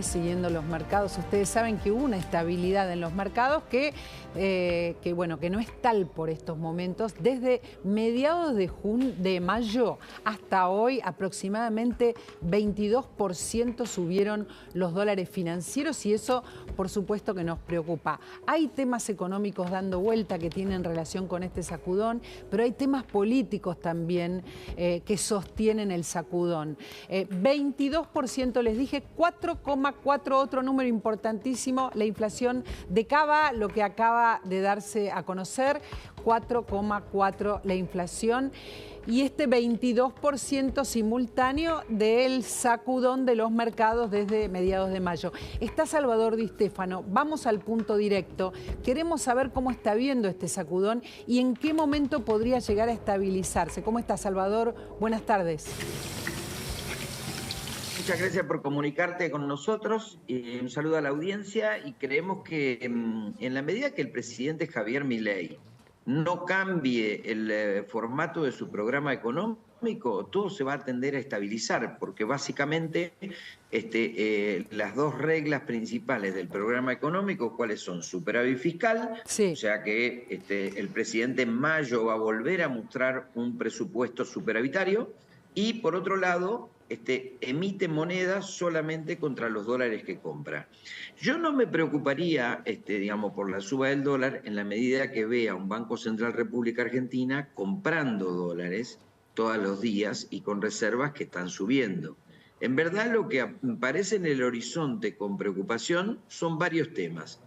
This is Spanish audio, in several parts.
Siguiendo los mercados, ustedes saben que hubo una estabilidad en los mercados que no es tal por estos momentos. Desde mediados de mayo hasta hoy, aproximadamente 22% subieron los dólares financieros y eso, por supuesto, que nos preocupa. Hay temas económicos dando vuelta que tienen relación con este sacudón, pero hay temas políticos también que sostienen el sacudón. 22% les dije, 4,4, otro número importantísimo, la inflación de Cava, lo que acaba de darse a conocer, 4,4 la inflación. Y este 22% simultáneo del sacudón de los mercados desde mediados de mayo. Está Salvador Di Stefano, vamos al punto directo. Queremos saber cómo está viendo este sacudón y en qué momento podría llegar a estabilizarse. ¿Cómo está, Salvador? Buenas tardes. Muchas gracias por comunicarte con nosotros. Un saludo a la audiencia y creemos que en la medida que el presidente Javier Milei no cambie el formato de su programa económico, todo se va a tender a estabilizar, porque básicamente las dos reglas principales del programa económico, ¿cuáles son? Superávit fiscal, sí. O sea que el presidente en mayo va a volver a mostrar un presupuesto superavitario y, por otro lado, emite monedas solamente contra los dólares que compra. Yo no me preocuparía, por la suba del dólar en la medida que vea un Banco Central República Argentina comprando dólares todos los días y con reservas que están subiendo. En verdad, lo que aparece en el horizonte con preocupación son varios temas.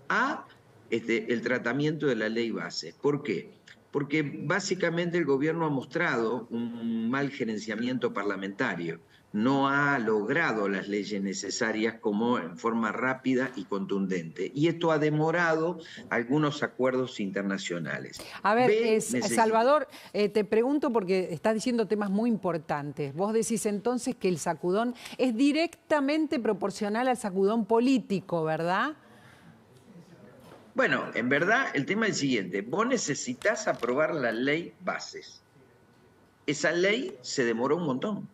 El tratamiento de la ley base. ¿Por qué? Porque básicamente el gobierno ha mostrado un mal gerenciamiento parlamentario. No ha logrado las leyes necesarias como en forma rápida y contundente. Y esto ha demorado algunos acuerdos internacionales. A ver, Salvador, te pregunto porque estás diciendo temas muy importantes. Vos decís entonces que el sacudón es directamente proporcional al sacudón político, ¿verdad? Bueno, en verdad el tema es el siguiente. Vos necesitas aprobar la ley bases. Esa ley se demoró un montón.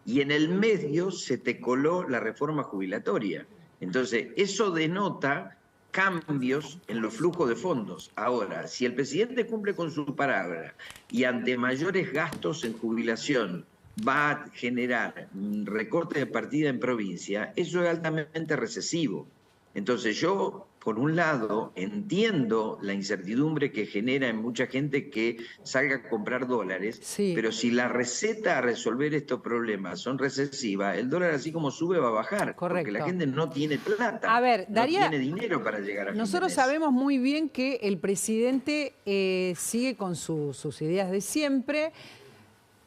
Y en el medio se te coló la reforma jubilatoria. Entonces, eso denota cambios en los flujos de fondos. Ahora, si el presidente cumple con su palabra y ante mayores gastos en jubilación va a generar recorte de partida en provincia, eso es altamente recesivo. Entonces yo, por un lado, entiendo la incertidumbre que genera en mucha gente que salga a comprar dólares, sí. Pero si la receta a resolver estos problemas son recesivas, el dólar así como sube va a bajar. Correcto. Porque la gente no tiene plata, a ver, Daría, no tiene dinero para llegar a fin de mes. Nosotros sabemos muy bien que el presidente sigue con sus ideas de siempre,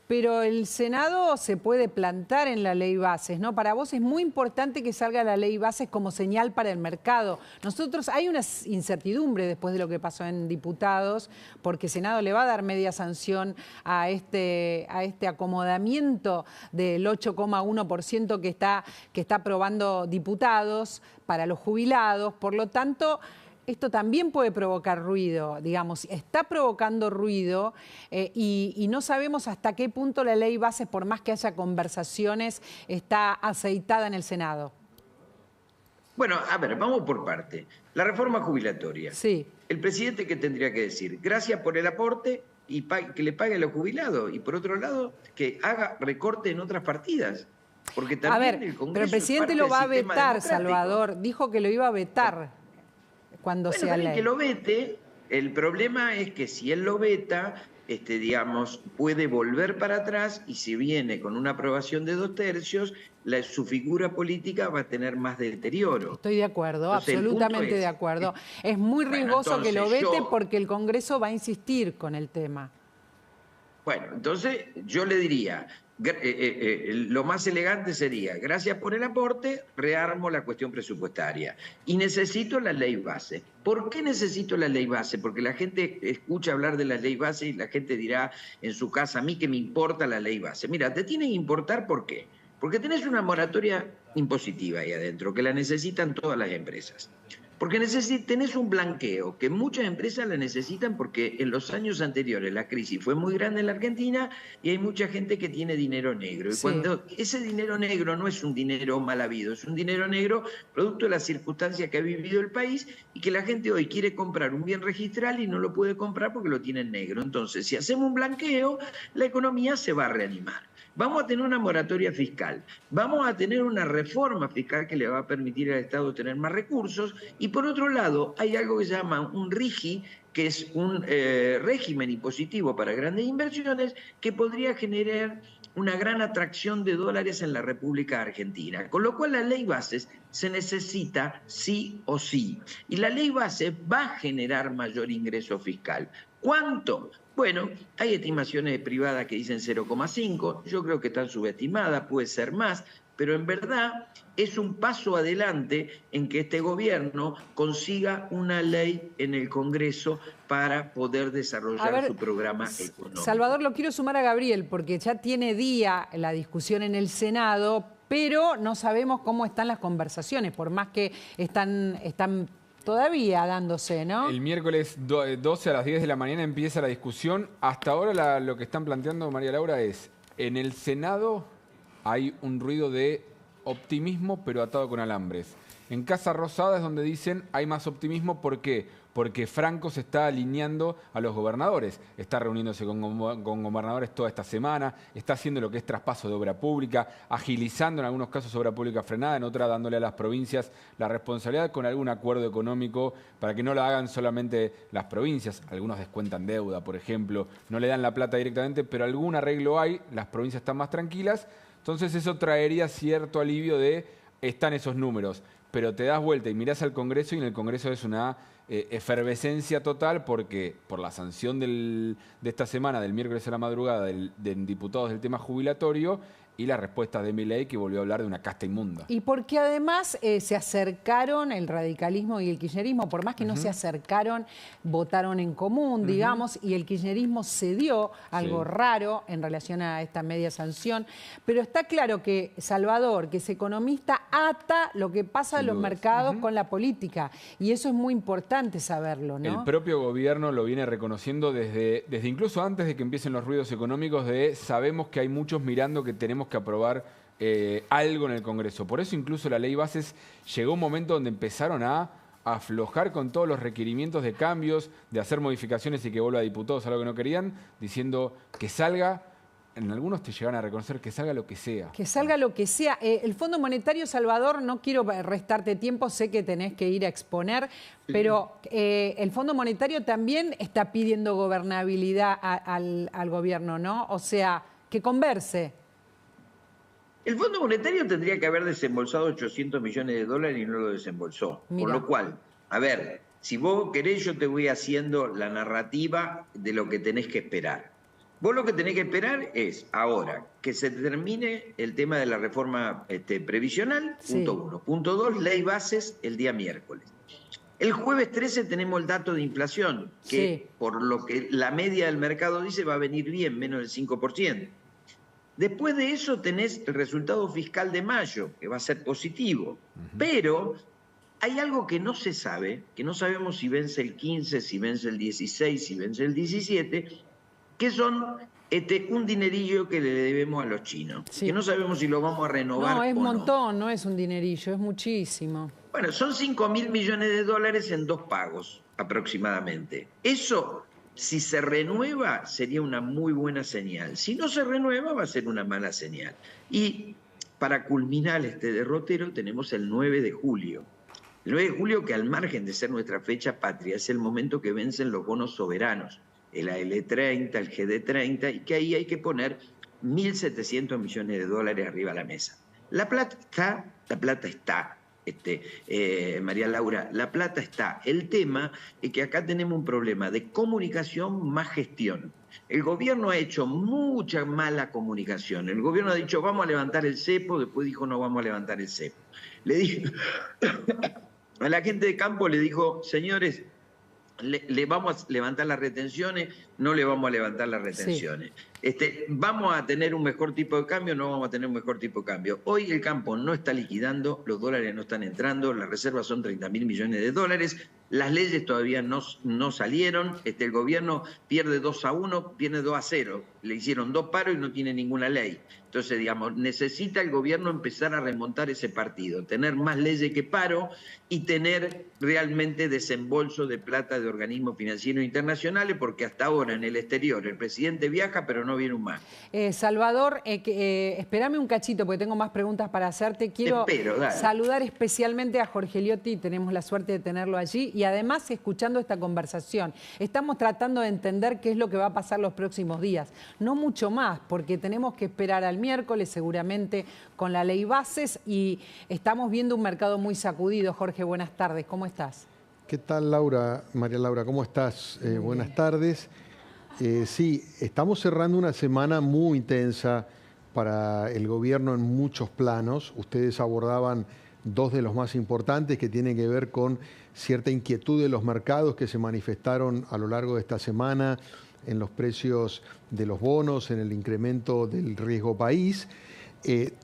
pero el Senado se puede plantar en la ley bases, ¿no? Para vos es muy importante que salga la ley bases como señal para el mercado. Nosotros, hay una incertidumbre después de lo que pasó en diputados, porque el Senado le va a dar media sanción a este acomodamiento del 8,1% que está aprobando diputados para los jubilados. Por lo tanto, esto también puede provocar ruido, digamos, está provocando ruido y no sabemos hasta qué punto la ley base, por más que haya conversaciones, está aceitada en el Senado. Bueno, a ver, vamos por parte. La reforma jubilatoria. Sí. El presidente, ¿qué tendría que decir? Gracias por el aporte y que le pague a los jubilados. Y por otro lado, que haga recorte en otras partidas. Porque también a ver, el Congreso pero el presidente lo va a vetar, Salvador. Dijo que lo iba a vetar. Cuando sea ley. Que lo vete, el problema es que si él lo veta, puede volver para atrás y si viene con una aprobación de 2/3, su figura política va a tener más deterioro. Estoy de acuerdo, entonces, absolutamente de acuerdo. Es muy riesgoso que lo vete porque el Congreso va a insistir con el tema. Bueno, entonces yo le diría, lo más elegante sería, gracias por el aporte, rearmo la cuestión presupuestaria. Y necesito la ley base. ¿Por qué necesito la ley base? Porque la gente escucha hablar de la ley base y la gente dirá en su casa, a mí que me importa la ley base. Mira, te tiene que importar, ¿por qué? Porque tenés una moratoria impositiva ahí adentro, que la necesitan todas las empresas. Porque tenés un blanqueo que muchas empresas la necesitan porque en los años anteriores la crisis fue muy grande en la Argentina y hay mucha gente que tiene dinero negro. Y Sí. cuando ese dinero negro no es un dinero mal habido, es un dinero negro producto de las circunstancias que ha vivido el país y que la gente hoy quiere comprar un bien registral y no lo puede comprar porque lo tiene en negro. Entonces, si hacemos un blanqueo, la economía se va a reanimar. Vamos a tener una moratoria fiscal, vamos a tener una reforma fiscal que le va a permitir al Estado tener más recursos y por otro lado hay algo que se llama un RIGI, que es un régimen impositivo para grandes inversiones que podría generar una gran atracción de dólares en la República Argentina, con lo cual la ley bases se necesita sí o sí. Y la ley base va a generar mayor ingreso fiscal. ¿Cuánto? Bueno, hay estimaciones privadas que dicen 0,5, yo creo que están subestimadas, puede ser más, pero en verdad es un paso adelante en que este gobierno consiga una ley en el Congreso para poder desarrollar su programa económico. Salvador, lo quiero sumar a Gabriel, porque ya tiene día la discusión en el Senado, pero no sabemos cómo están las conversaciones, por más que están todavía dándose, ¿no? El miércoles 12 a las 10 de la mañana empieza la discusión. Hasta ahora lo que están planteando, María Laura, es en el Senado hay un ruido de optimismo, pero atado con alambres. En Casa Rosada es donde dicen hay más optimismo. ¿Por qué? Porque Franco se está alineando a los gobernadores. Está reuniéndose con gobernadores toda esta semana, está haciendo lo que es traspaso de obra pública, agilizando en algunos casos obra pública frenada, en otras dándole a las provincias la responsabilidad con algún acuerdo económico para que no la hagan solamente las provincias. Algunos descuentan deuda, por ejemplo, no le dan la plata directamente, pero algún arreglo hay, las provincias están más tranquilas. Entonces eso traería cierto alivio de están esos números. Pero te das vuelta y mirás al Congreso y en el Congreso es una efervescencia total porque por la sanción de esta semana, del miércoles a la madrugada, de diputados del tema jubilatorio y la respuesta de Milei que volvió a hablar de una casta inmunda. Y porque además se acercaron el radicalismo y el kirchnerismo, por más que no se acercaron, votaron en común, digamos, y el kirchnerismo cedió algo raro en relación a esta media sanción. Pero está claro que Salvador, que es economista, ata lo que pasa en los mercados con la política. Y eso es muy importante saberlo, ¿no? El propio gobierno lo viene reconociendo desde incluso antes de que empiecen los ruidos económicos de sabemos que hay muchos mirando que tenemos que aprobar algo en el Congreso. Por eso incluso la ley bases llegó un momento donde empezaron a aflojar con todos los requerimientos de cambios, de hacer modificaciones y que vuelva a diputados a lo que no querían, diciendo que salga, en algunos te llegan a reconocer que salga lo que sea. Que salga lo que sea. El Fondo Monetario, Salvador, no quiero restarte tiempo, sé que tenés que ir a exponer, pero el Fondo Monetario también está pidiendo gobernabilidad al gobierno, ¿no? O sea, que converse. El Fondo Monetario tendría que haber desembolsado 800 millones de dólares y no lo desembolsó. Mira. Con lo cual, a ver, si vos querés, yo te voy haciendo la narrativa de lo que tenés que esperar. Vos lo que tenés que esperar es, ahora, que se termine el tema de la reforma previsional, punto 1. Punto 2, ley bases el día miércoles. El jueves 13 tenemos el dato de inflación, que por lo que la media del mercado dice va a venir bien, menos del 5%. Después de eso tenés el resultado fiscal de mayo, que va a ser positivo. Pero hay algo que no se sabe, que no sabemos si vence el 15, si vence el 16, si vence el 17, que son un dinerillo que le debemos a los chinos. Que no sabemos si lo vamos a renovar o no. No, es un montón, no es un dinerillo, es muchísimo. Bueno, son 5.000 millones de dólares en 2 pagos aproximadamente. Eso, si se renueva, sería una muy buena señal. Si no se renueva, va a ser una mala señal. Y para culminar este derrotero tenemos el 9 de julio. El 9 de julio, que al margen de ser nuestra fecha patria, es el momento que vencen los bonos soberanos, el AL30, el GD30, y que ahí hay que poner 1.700 millones de dólares arriba a la mesa. La plata está. María Laura, la plata está. El tema es que acá tenemos un problema de comunicación más gestión. El gobierno ha hecho mucha mala comunicación. El gobierno ha dicho vamos a levantar el cepo, después dijo no vamos a levantar el cepo. Le dijo a la gente de campo, le dijo señores, le vamos a levantar las retenciones, no le vamos a levantar las retenciones. ¿Vamos a tener un mejor tipo de cambio o no vamos a tener un mejor tipo de cambio? Hoy el campo no está liquidando, los dólares no están entrando, las reservas son 30.000 millones de dólares, las leyes todavía no salieron, el gobierno pierde 2-1, pierde 2-0, le hicieron 2 paros y no tiene ninguna ley. Entonces, digamos, necesita el gobierno empezar a remontar ese partido, tener más leyes que paro y tener realmente desembolso de plata de organismos financieros internacionales, porque hasta ahora en el exterior el presidente viaja pero no viene un más. Salvador, espérame un cachito porque tengo más preguntas para hacerte. Quiero saludar especialmente a Jorge Liotti, tenemos la suerte de tenerlo allí y además escuchando esta conversación. Estamos tratando de entender qué es lo que va a pasar los próximos días, no mucho más, porque tenemos que esperar al miércoles seguramente con la ley bases y estamos viendo un mercado muy sacudido. Jorge, buenas tardes, ¿cómo estás? ¿Qué tal, Laura? María Laura, ¿cómo estás? Buenas tardes. Sí, estamos cerrando una semana muy intensa para el gobierno en muchos planos. Ustedes abordaban 2 de los más importantes que tienen que ver con cierta inquietud de los mercados que se manifestaron a lo largo de esta semana en los precios de los bonos, en el incremento del riesgo país.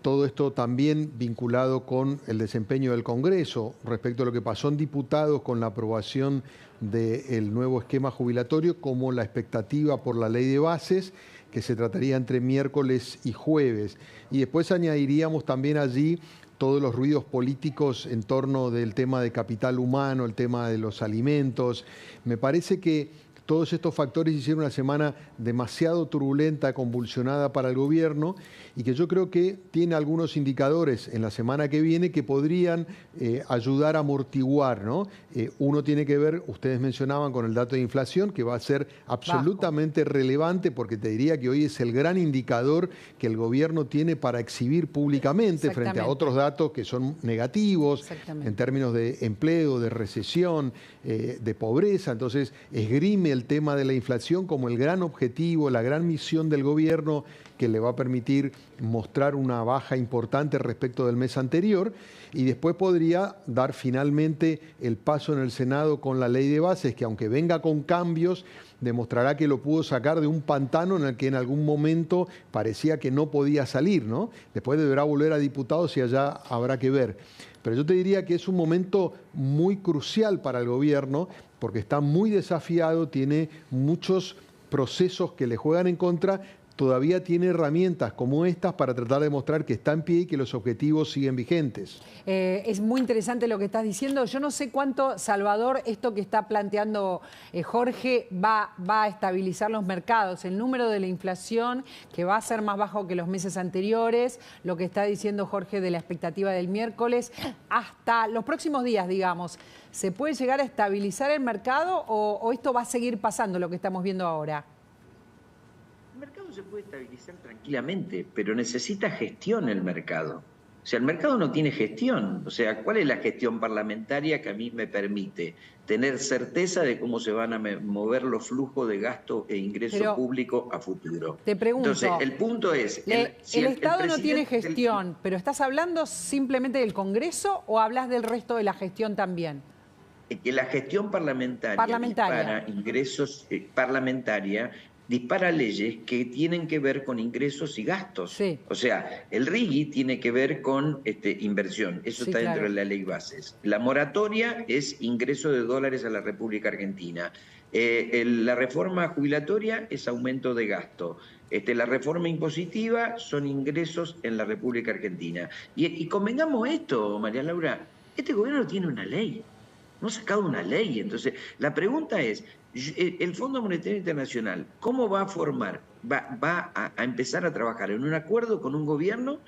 Todo esto también vinculado con el desempeño del Congreso respecto a lo que pasó en diputados con la aprobación del nuevo esquema jubilatorio, como la expectativa por la ley de bases, que se trataría entre miércoles y jueves. Y después añadiríamos también allí todos los ruidos políticos en torno del tema de capital humano, el tema de los alimentos. Me parece que todos estos factores hicieron una semana demasiado turbulenta, convulsionada para el gobierno y que yo creo que tiene algunos indicadores en la semana que viene que podrían ayudar a amortiguar, ¿no? Uno tiene que ver, ustedes mencionaban, con el dato de inflación, que va a ser absolutamente relevante porque te diría que hoy es el gran indicador que el gobierno tiene para exhibir públicamente frente a otros datos que son negativos en términos de empleo, de recesión, de pobreza. Entonces, esgrime el tema de la inflación como el gran objetivo, la gran misión del gobierno que le va a permitir mostrar una baja importante respecto del mes anterior y después podría dar finalmente el paso en el Senado con la ley de bases que aunque venga con cambios demostrará que lo pudo sacar de un pantano en el que en algún momento parecía que no podía salir, ¿no? Después deberá volver a diputados y allá habrá que ver. Pero yo te diría que es un momento muy crucial para el gobierno porque está muy desafiado, tiene muchos procesos que le juegan en contra, todavía tiene herramientas como estas para tratar de mostrar que está en pie y que los objetivos siguen vigentes. Es muy interesante lo que estás diciendo. Yo no sé cuánto, Salvador, esto que está planteando Jorge va a estabilizar los mercados. El número de la inflación, que va a ser más bajo que los meses anteriores, lo que está diciendo Jorge de la expectativa del miércoles, hasta los próximos días, digamos. ¿Se puede llegar a estabilizar el mercado o esto va a seguir pasando, lo que estamos viendo ahora? El mercado se puede estabilizar tranquilamente, pero necesita gestión el mercado. O sea, el mercado no tiene gestión. O sea, ¿cuál es la gestión parlamentaria que a mí me permite tener certeza de cómo se van a mover los flujos de gasto e ingreso público a futuro? Te pregunto. Entonces, el punto es... el Estado no tiene gestión, pero ¿estás hablando simplemente del Congreso o hablas del resto de la gestión también? Que la gestión parlamentaria dispara ingresos parlamentaria, dispara leyes que tienen que ver con ingresos y gastos. Sí. O sea, el RIGI tiene que ver con inversión, eso está dentro de la ley bases. La moratoria es ingreso de dólares a la República Argentina. La reforma jubilatoria es aumento de gasto. La reforma impositiva son ingresos en la República Argentina. Y convengamos esto, María Laura, este gobierno tiene una ley. No ha sacado una ley. Entonces, la pregunta es, el Fondo Monetario Internacional, ¿cómo va a formar? Va a empezar a trabajar en un acuerdo con un gobierno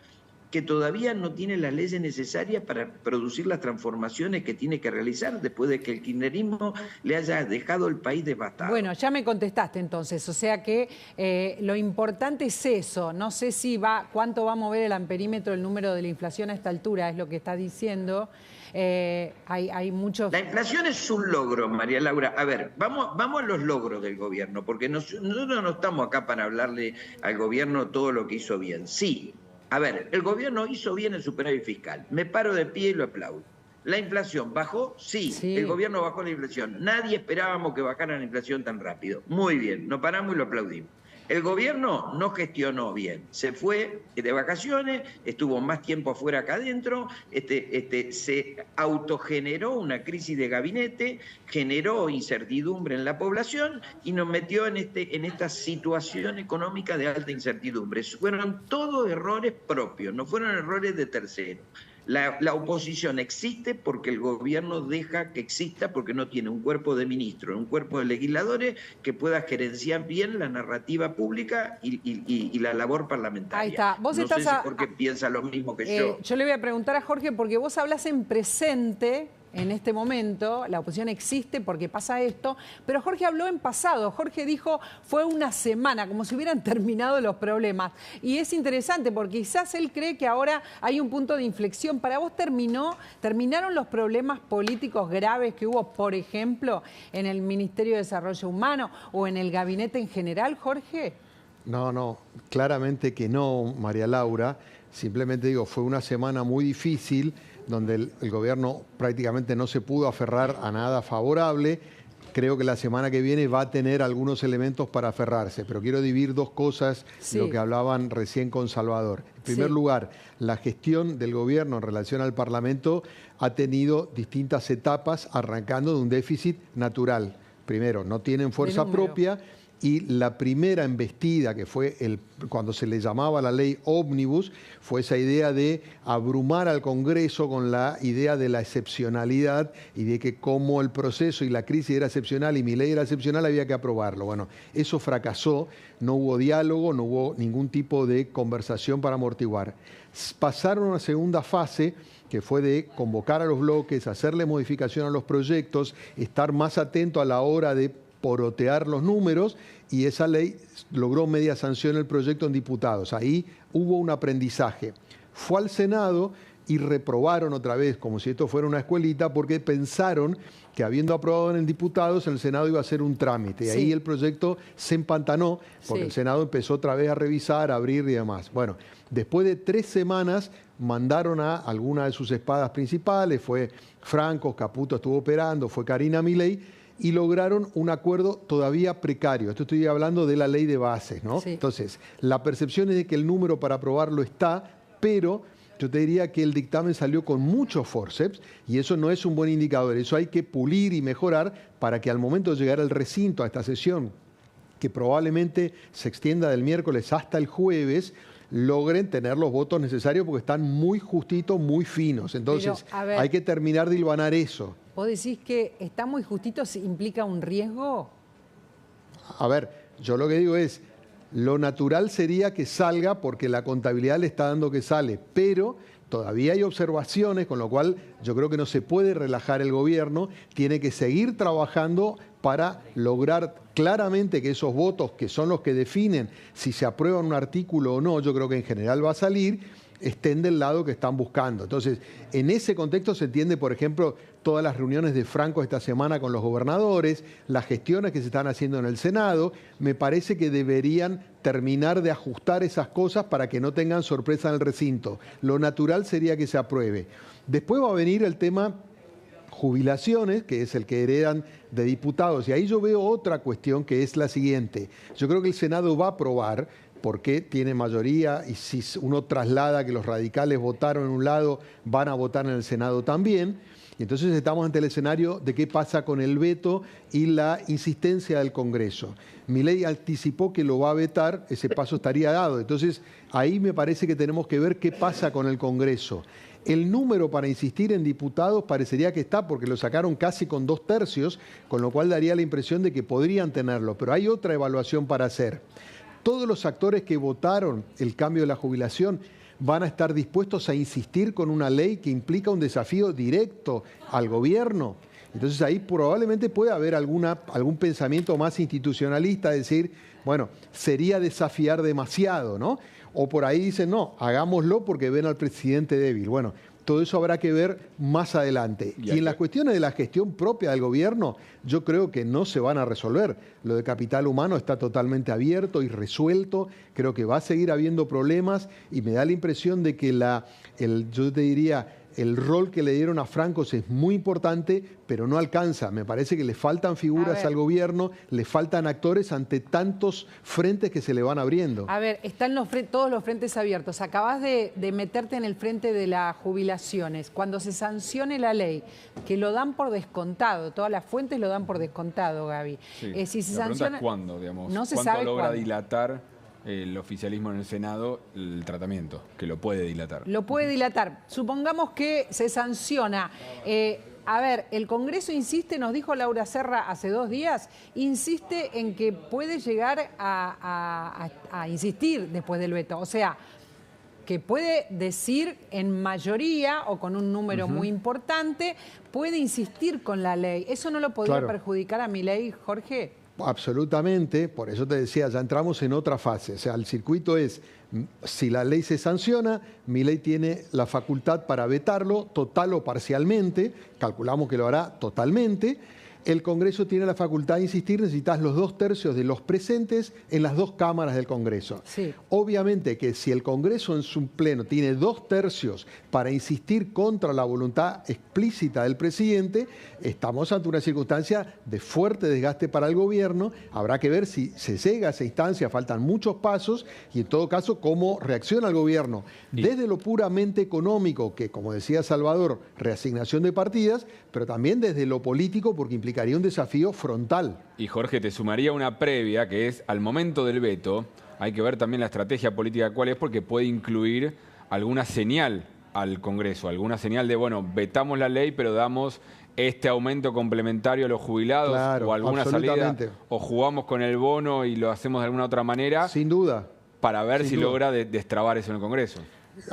que todavía no tiene las leyes necesarias para producir las transformaciones que tiene que realizar después de que el kirchnerismo le haya dejado el país devastado. Bueno, ya me contestaste entonces, o sea que lo importante es eso, no sé si cuánto va a mover el amperímetro el número de la inflación a esta altura, es lo que está diciendo. Hay muchos... La inflación es un logro, María Laura. A ver, vamos a los logros del gobierno, porque nosotros no estamos acá para hablarle al gobierno todo lo que hizo bien. Sí, a ver, el gobierno hizo bien el superávit fiscal. Me paro de pie y lo aplaudo. ¿La inflación bajó? Sí, el gobierno bajó la inflación. Nadie esperábamos que bajara la inflación tan rápido. Muy bien, nos paramos y lo aplaudimos. El gobierno no gestionó bien, se fue de vacaciones, estuvo más tiempo afuera que adentro, se autogeneró una crisis de gabinete, generó incertidumbre en la población y nos metió en esta situación económica de alta incertidumbre. Fueron todos errores propios, no fueron errores de terceros. La oposición existe porque el gobierno deja que exista, porque no tiene un cuerpo de ministros, un cuerpo de legisladores que pueda gerenciar bien la narrativa pública y la labor parlamentaria. Ahí está. Vos no estás sé si Jorge piensa lo mismo que yo. Yo le voy a preguntar a Jorge, porque vos hablas en presente. En este momento, la oposición existe porque pasa esto, pero Jorge habló en pasado. Jorge dijo, fue una semana, como si hubieran terminado los problemas. Y es interesante porque quizás él cree que ahora hay un punto de inflexión. ¿Para vos terminaron los problemas políticos graves que hubo, por ejemplo, en el Ministerio de Desarrollo Humano o en el gabinete en general, Jorge? No, claramente que no, María Laura. Simplemente digo, fue una semana muy difícil donde el gobierno prácticamente no se pudo aferrar a nada favorable. Creo que la semana que viene va a tener algunos elementos para aferrarse, pero quiero dividir dos cosas, lo que hablaban recién con Salvador. En primer lugar, la gestión del gobierno en relación al Parlamento ha tenido distintas etapas, arrancando de un déficit natural. Primero, no tienen fuerza propia. Y la primera embestida, que fue cuando se le llamaba la ley ómnibus, fue esa idea de abrumar al Congreso con la idea de la excepcionalidad y de que como el proceso y la crisis era excepcional y mi ley era excepcional, había que aprobarlo. Bueno, eso fracasó, no hubo diálogo, no hubo ningún tipo de conversación para amortiguar. Pasaron a una segunda fase, que fue de convocar a los bloques, hacerle modificación a los proyectos, estar más atento a la hora de porotear los números, y esa ley logró media sanción el proyecto en diputados. Ahí hubo un aprendizaje. Fue al Senado y reprobaron otra vez, como si esto fuera una escuelita, porque pensaron que habiendo aprobado en diputados, el Senado iba a hacer un trámite. Y ahí el proyecto se empantanó, porque el Senado empezó otra vez a revisar, a abrir y demás. Bueno, después de 3 semanas mandaron a alguna de sus espadas principales, fue Franco, Caputo estuvo operando, fue Karina Milei, y lograron un acuerdo todavía precario. Esto estoy hablando de la ley de bases, ¿no? Entonces, la percepción es de que el número para aprobarlo está, pero yo te diría que el dictamen salió con muchos forceps y eso no es un buen indicador. Eso hay que pulir y mejorar para que al momento de llegar al recinto, a esta sesión, que probablemente se extienda del miércoles hasta el jueves, logren tener los votos necesarios porque están muy justitos, muy finos. Entonces, hay que terminar de hilvanar eso. ¿Vos decís que está muy justito, implica un riesgo? A ver, yo lo que digo es, lo natural sería que salga porque la contabilidad le está dando que sale, pero todavía hay observaciones, con lo cual yo creo que no se puede relajar el gobierno, tiene que seguir trabajando para lograr claramente que esos votos, que son los que definen si se aprueba un artículo o no, yo creo que en general va a salir, estén del lado que están buscando. Entonces, en ese contexto se entiende, por ejemplo, todas las reuniones de Franco esta semana con los gobernadores, las gestiones que se están haciendo en el Senado. Me parece que deberían terminar de ajustar esas cosas para que no tengan sorpresa en el recinto. Lo natural sería que se apruebe. Después va a venir el tema jubilaciones, que es el que heredan de diputados. Y ahí yo veo otra cuestión que es la siguiente. Yo creo que el Senado va a aprobar, porque tiene mayoría, y si uno traslada que los radicales votaron en un lado, van a votar en el Senado también. Y entonces estamos ante el escenario de qué pasa con el veto y la insistencia del Congreso. Milei anticipó que lo va a vetar, ese paso estaría dado. Entonces ahí me parece que tenemos que ver qué pasa con el Congreso. El número para insistir en diputados parecería que está, porque lo sacaron casi con 2/3, con lo cual daría la impresión de que podrían tenerlo. Pero hay otra evaluación para hacer. Todos los actores que votaron el cambio de la jubilación van a estar dispuestos a insistir con una ley que implica un desafío directo al gobierno. Entonces ahí probablemente pueda haber algún pensamiento más institucionalista, decir, bueno, sería desafiar demasiado, ¿no? O por ahí dicen, no, hagámoslo porque ven al presidente débil. Bueno, todo eso habrá que ver más adelante. Y en las cuestiones de la gestión propia del gobierno, yo creo que no se van a resolver. Lo de capital humano está totalmente abierto y resuelto. Creo que va a seguir habiendo problemas y me da la impresión de que yo te diría, el rol que le dieron a Francos es muy importante, pero no alcanza. Me parece que le faltan figuras al gobierno, le faltan actores ante tantos frentes que se le van abriendo. A ver, están todos los frentes abiertos. Acabas de meterte en el frente de las jubilaciones. Cuando se sancione la ley, que lo dan por descontado, todas las fuentes lo dan por descontado, Gaby. Sí. Si se la sanciona, pregunta es cuándo, digamos. no se ¿Cuánto sabe logra cuándo dilatar el oficialismo en el Senado el tratamiento? Que lo puede dilatar. Lo puede dilatar. Supongamos que se sanciona. A ver, el Congreso insiste, nos dijo Laura Serra hace 2 días, insiste en que puede llegar a insistir después del veto. O sea, que puede decir en mayoría o con un número muy importante, puede insistir con la ley. ¿Eso no lo podría perjudicar a Milei, Jorge? Absolutamente, por eso te decía, ya entramos en otra fase. O sea, el circuito es, si la ley se sanciona, Milei tiene la facultad para vetarlo total o parcialmente, calculamos que lo hará totalmente. El Congreso tiene la facultad de insistir, necesitas los 2/3 de los presentes en las 2 cámaras del Congreso. Sí. Obviamente que si el Congreso en su pleno tiene 2/3 para insistir contra la voluntad explícita del presidente, estamos ante una circunstancia de fuerte desgaste para el gobierno. Habrá que ver si se llega a esa instancia, faltan muchos pasos, y en todo caso cómo reacciona el gobierno. Desde lo puramente económico, que como decía Salvador, reasignación de partidas, pero también desde lo político, porque implicaría un desafío frontal. Y Jorge, te sumaría una previa, que es al momento del veto, hay que ver también la estrategia política cuál es, porque puede incluir alguna señal al Congreso, alguna señal de, bueno, vetamos la ley, pero damos este aumento complementario a los jubilados, o alguna salida, o jugamos con el bono y lo hacemos de alguna otra manera. Sin duda. Para ver si logra destrabar eso en el Congreso.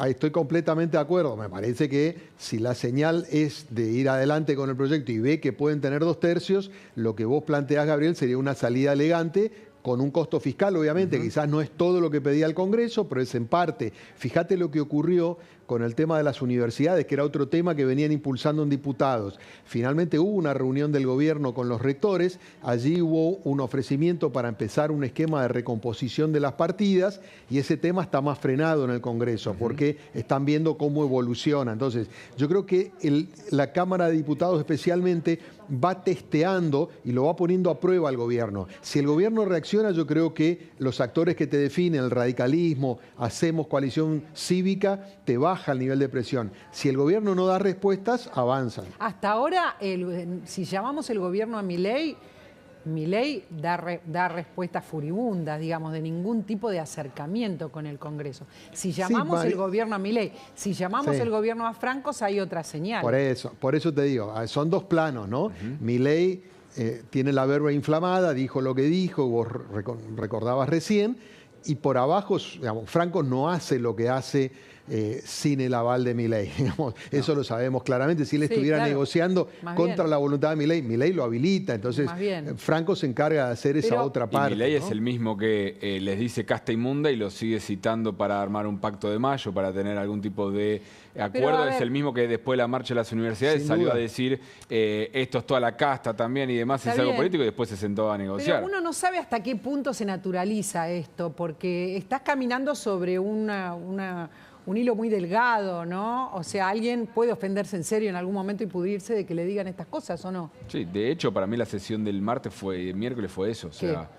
Estoy completamente de acuerdo. Me parece que si la señal es de ir adelante con el proyecto y ve que pueden tener 2/3, lo que vos planteás, Gabriel, sería una salida elegante con un costo fiscal, obviamente. Quizás no es todo lo que pedía el Congreso, pero es en parte. Fíjate lo que ocurrió con el tema de las universidades, que era otro tema que venían impulsando en diputados. Finalmente hubo una reunión del gobierno con los rectores, allí hubo un ofrecimiento para empezar un esquema de recomposición de las partidas, y ese tema está más frenado en el Congreso, porque están viendo cómo evoluciona. Entonces, yo creo que la Cámara de Diputados especialmente va testeando y lo va poniendo a prueba al gobierno. Si el gobierno reacciona, yo creo que los actores que te definen, el radicalismo, Hacemos Coalición Cívica, te baja el nivel de presión. Si el gobierno no da respuestas, avanzan. Hasta ahora, si llamamos el gobierno a Milei da respuestas furibundas, digamos, de ningún tipo de acercamiento con el Congreso. Si llamamos el gobierno a Milei, si llamamos el gobierno a Francos, hay otra señal. Por eso te digo, son 2 planos, ¿no? Milei tiene la verba inflamada, dijo lo que dijo, vos recordabas recién, y por abajo, digamos, Francos no hace lo que hace sin el aval de Milei. Eso lo sabemos claramente. Si él estuviera negociando contra la voluntad de Milei, Milei lo habilita. Entonces, Francos se encarga de hacer esa otra parte. Milei es el mismo que les dice casta inmunda y lo sigue citando para armar un pacto de mayo, para tener algún tipo de acuerdo. Es el mismo que después de la marcha de las universidades salió a decir esto es toda la casta también y demás, es algo político, y después se sentó a negociar. Pero uno no sabe hasta qué punto se naturaliza esto, porque estás caminando sobre un hilo muy delgado, ¿no? O sea, alguien puede ofenderse en serio en algún momento y pudrirse de que le digan estas cosas, ¿o no? Sí, de hecho, para mí la sesión del miércoles fue eso. O sea,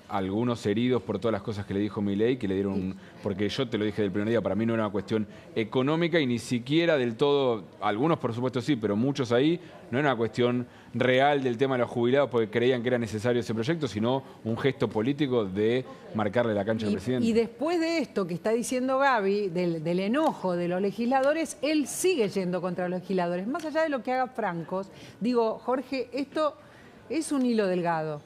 algunos heridos por todas las cosas que le dijo Milei, que le dieron... Porque yo te lo dije del primer día, para mí no era una cuestión económica y ni siquiera del todo, algunos por supuesto sí, pero muchos ahí, no era una cuestión real del tema de los jubilados porque creían que era necesario ese proyecto, sino un gesto político de marcarle la cancha al presidente. Y después de esto que está diciendo Gaby, del enojo de los legisladores, él sigue yendo contra los legisladores. Más allá de lo que haga Francos, digo, Jorge, esto es un hilo delgado.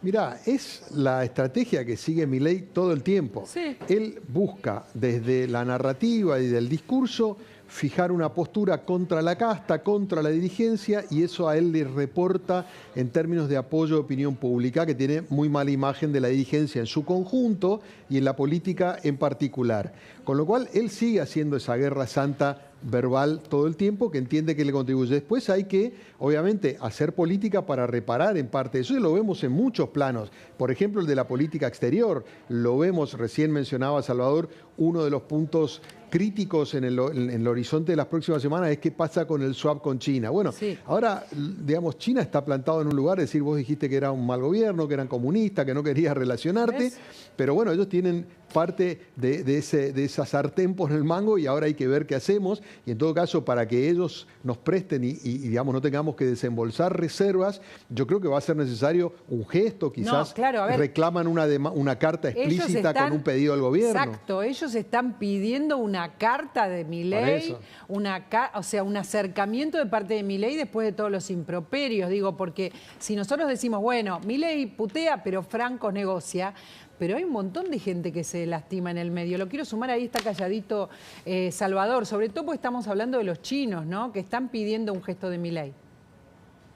Mirá, es la estrategia que sigue Milei todo el tiempo. Sí. Él busca desde la narrativa y del discurso fijar una postura contra la casta, contra la dirigencia, y eso a él le reporta en términos de apoyo de opinión pública, que tiene muy mala imagen de la dirigencia en su conjunto y en la política en particular. Con lo cual, él sigue haciendo esa guerra santa verbal todo el tiempo, que entiende que le contribuye. Después hay que, obviamente, hacer política para reparar en parte eso, y lo vemos en muchos planos. Por ejemplo, el de la política exterior. Lo vemos, recién mencionaba Salvador, uno de los puntos críticos en el horizonte de las próximas semanas es qué pasa con el swap con China. Bueno, sí. Ahora, digamos, China está plantado en un lugar, es decir, vos dijiste que era un mal gobierno, que eran comunistas, que no querías relacionarte, ¿ves? Pero bueno, ellos tienen parte de esa sartén por el mango y ahora hay que ver qué hacemos. Y en todo caso, para que ellos nos presten y digamos, no tengamos que desembolsar reservas, yo creo que va a ser necesario un gesto, quizás no, claro, reclaman una carta explícita con un pedido al gobierno. Exacto, ellos están pidiendo una carta de Milei, o sea, un acercamiento de parte de Milei después de todos los improperios, digo, porque si nosotros decimos, bueno, Milei putea, pero Franco negocia, pero hay un montón de gente que se lastima en el medio. Lo quiero sumar, ahí está calladito Salvador, sobre todo porque estamos hablando de los chinos, ¿no?, que están pidiendo un gesto de Milei.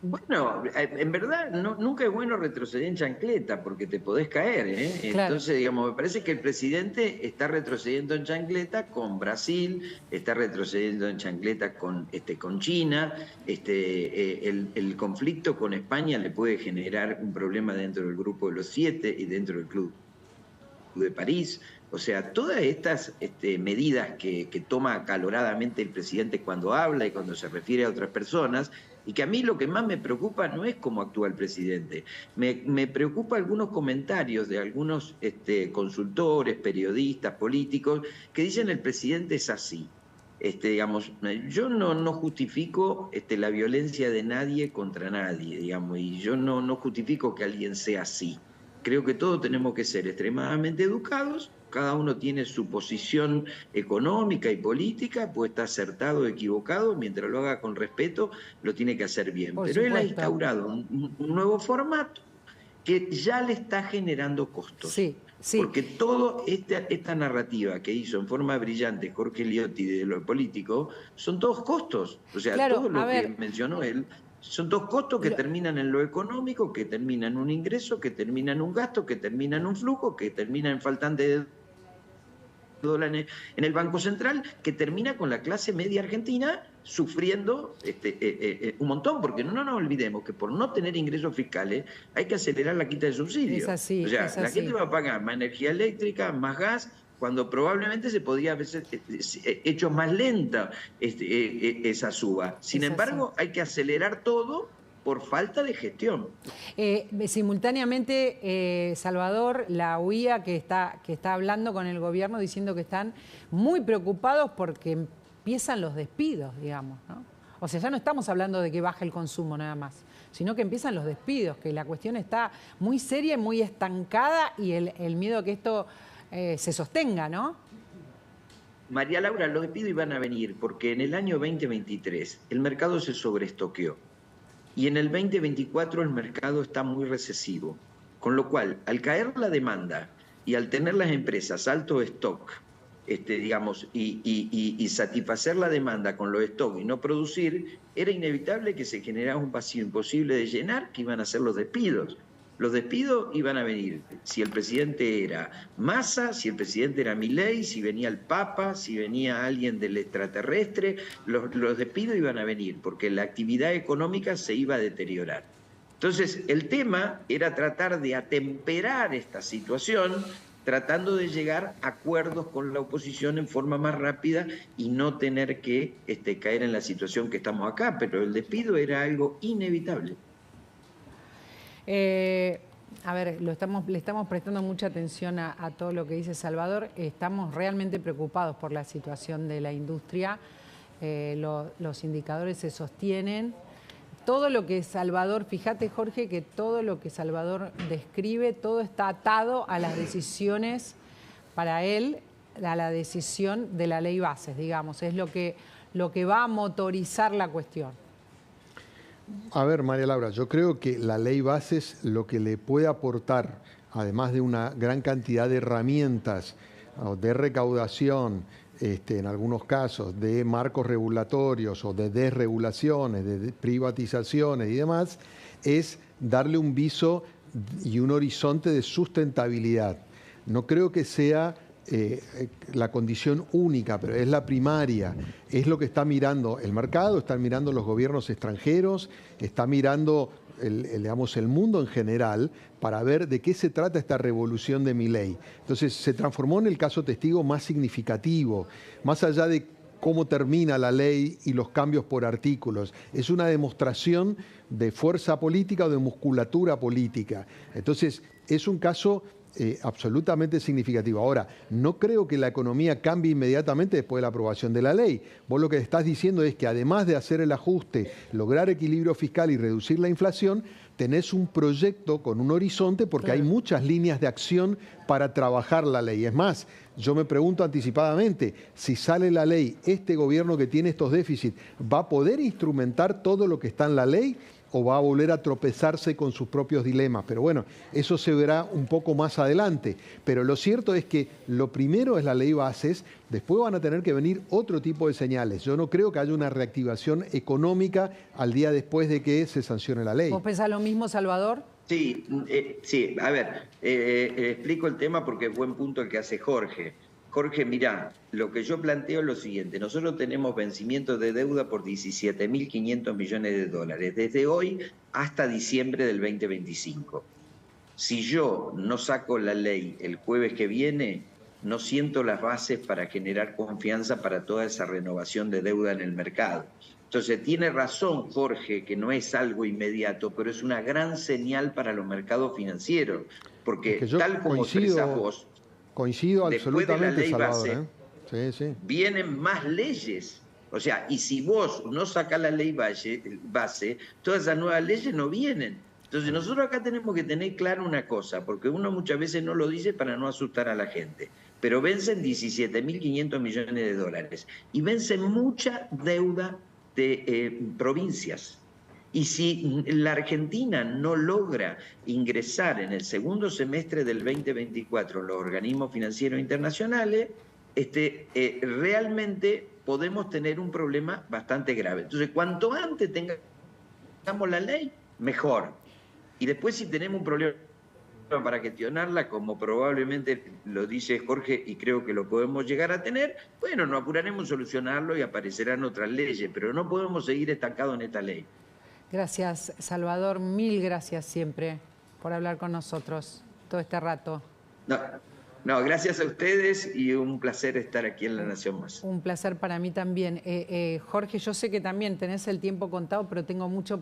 Bueno, en verdad nunca es bueno retroceder en chancleta porque te podés caer, ¿eh? Claro. Entonces, digamos, me parece que el presidente está retrocediendo en chancleta con Brasil, está retrocediendo en chancleta con China, el conflicto con España le puede generar un problema dentro del grupo de los 7 y dentro del Club de París. O sea, todas estas medidas que toma acaloradamente el presidente cuando habla y cuando se refiere a otras personas, y que a mí lo que más me preocupa no es cómo actúa el presidente, me preocupa algunos comentarios de algunos consultores, periodistas, políticos, que dicen el presidente es así. Digamos, yo no justifico la violencia de nadie contra nadie, digamos, y yo no justifico que alguien sea así. Creo que todos tenemos que ser extremadamente educados, cada uno tiene su posición económica y política, puede estar acertado o equivocado, mientras lo haga con respeto, lo tiene que hacer bien. Pero él ha instaurado un nuevo formato que ya le está generando costos. Sí, sí. Porque toda esta narrativa que hizo en forma brillante Jorge Liotti de lo político, son todos costos. O sea, claro, todo lo que mencionó él, son dos costos que terminan en lo económico, que terminan en un ingreso, que terminan en un gasto, que terminan en un flujo, que terminan en faltante de dólares en el Banco Central, que termina con la clase media argentina sufriendo un montón, porque no nos olvidemos que por no tener ingresos fiscales hay que acelerar la quita de subsidios. Es así, o sea, la gente va a pagar más energía eléctrica, más gas, cuando probablemente se podía haber hecho más lenta esa suba. Sin embargo, hay que acelerar todo por falta de gestión. Simultáneamente, Salvador, la UIA que está hablando con el gobierno diciendo que están muy preocupados porque empiezan los despidos, digamos, ¿no? O sea, ya no estamos hablando de que baje el consumo nada más, sino que empiezan los despidos, que la cuestión está muy seria y muy estancada y el miedo a que esto se sostenga, ¿no? María Laura, los despidos iban a venir porque en el año 2023 el mercado se sobreestoqueó y en el 2024 el mercado está muy recesivo, con lo cual al caer la demanda y al tener las empresas alto stock, digamos, y satisfacer la demanda con los stock y no producir, era inevitable que se generara un vacío imposible de llenar, que iban a ser los despidos. Los despidos iban a venir si el presidente era Massa, si el presidente era Milei, si venía el Papa, si venía alguien del extraterrestre, los despidos iban a venir porque la actividad económica se iba a deteriorar. Entonces, el tema era tratar de atemperar esta situación, tratando de llegar a acuerdos con la oposición en forma más rápida y no tener que caer en la situación que estamos acá, pero el despido era algo inevitable. A ver, le estamos prestando mucha atención a todo lo que dice Salvador. Estamos realmente preocupados por la situación de la industria. Los indicadores se sostienen. Todo lo que Salvador, fíjate Jorge, que todo lo que Salvador describe, todo está atado a las decisiones, para él, a la decisión de la ley bases, digamos. Es lo que va a motorizar la cuestión. A ver, María Laura, yo creo que la ley bases lo que le puede aportar, además de una gran cantidad de herramientas de recaudación, en algunos casos de marcos regulatorios o de desregulaciones, de privatizaciones y demás, es darle un viso y un horizonte de sustentabilidad. No creo que sea la condición única, pero es la primaria, es lo que está mirando el mercado, están mirando los gobiernos extranjeros, está mirando el mundo en general para ver de qué se trata esta revolución de Milei. Entonces se transformó en el caso testigo más significativo, más allá de cómo termina la ley y los cambios por artículos. Es una demostración de fuerza política o de musculatura política. Entonces es un caso absolutamente significativo. Ahora, no creo que la economía cambie inmediatamente después de la aprobación de la ley. Vos lo que estás diciendo es que además de hacer el ajuste, lograr equilibrio fiscal y reducir la inflación, tenés un proyecto con un horizonte porque hay muchas líneas de acción para trabajar la ley. Es más, yo me pregunto anticipadamente, si sale la ley, ¿este gobierno que tiene estos déficits va a poder instrumentar todo lo que está en la ley o va a volver a tropezarse con sus propios dilemas? Pero bueno, eso se verá un poco más adelante. Pero lo cierto es que lo primero es la ley bases, después van a tener que venir otro tipo de señales. Yo no creo que haya una reactivación económica al día después de que se sancione la ley. ¿Vos pensás lo mismo, Salvador? Sí, sí, a ver, explico el tema porque es buen punto el que hace Jorge. Jorge, mirá, lo que yo planteo es lo siguiente. Nosotros tenemos vencimientos de deuda por 17.500 millones de dólares, desde hoy hasta diciembre del 2025. Si yo no saco la ley el jueves que viene, no siento las bases para generar confianza para toda esa renovación de deuda en el mercado. Entonces, tiene razón Jorge, que no es algo inmediato, pero es una gran señal para los mercados financieros, porque es que tal como expresás vos, coincido después de la absolutamente, ley Salvador. base, Sí. vienen más leyes. O sea, y si vos no sacás la ley base, todas esas nuevas leyes no vienen. Entonces nosotros acá tenemos que tener claro una cosa, porque uno muchas veces no lo dice para no asustar a la gente, pero vencen 17.500 millones de dólares y vencen mucha deuda de provincias. Y si la Argentina no logra ingresar en el segundo semestre del 2024 los organismos financieros internacionales, realmente podemos tener un problema bastante grave. Entonces, cuanto antes tengamos la ley, mejor. Y después, si tenemos un problema para gestionarla, como probablemente lo dice Jorge, y creo que lo podemos llegar a tener, bueno, nos apuraremos a solucionarlo y aparecerán otras leyes, pero no podemos seguir estancados en esta ley. Gracias, Salvador. Mil gracias siempre por hablar con nosotros todo este rato. No, gracias a ustedes y un placer estar aquí en La Nación Más. Un placer para mí también. Jorge, yo sé que también tenés el tiempo contado, pero tengo mucho